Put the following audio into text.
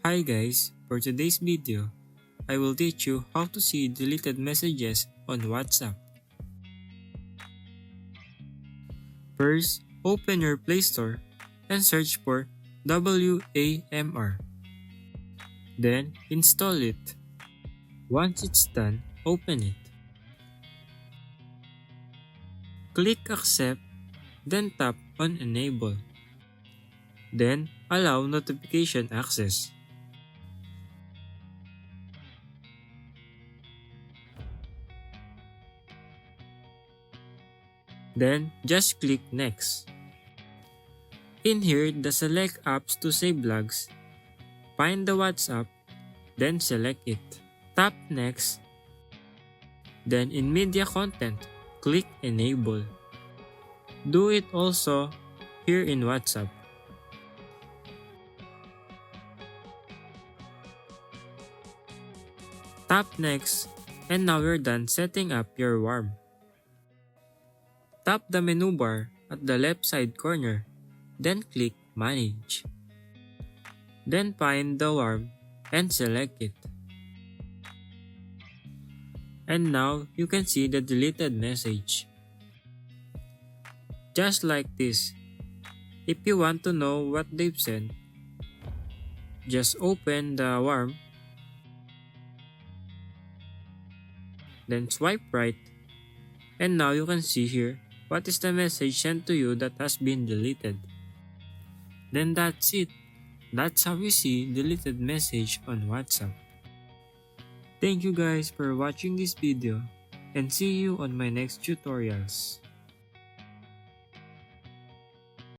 Hi guys, for today's video, I will teach you how to see deleted messages on WhatsApp. First, open your Play Store and search for WAMR. Then, install it. Once it's done, open it. Click Accept, then tap on Enable. Then, allow notification access. Then, just click Next. In here, select Apps to save logs. Find the WhatsApp, then select it. Tap Next. Then in Media Content, click Enable. Do it also here in WhatsApp. Tap Next, and now you're done setting up your WARM. Tap the menu bar at the left side corner, then click Manage. Then find the WARM and select it. And now you can see the deleted message. Just like this. If you want to know what they've sent, just open the WARM, then swipe right, and now you can see here what is the message sent to you that has been deleted. Then that's it. That's how you see deleted message on WhatsApp. Thank you guys for watching this video, and see you on my next tutorials.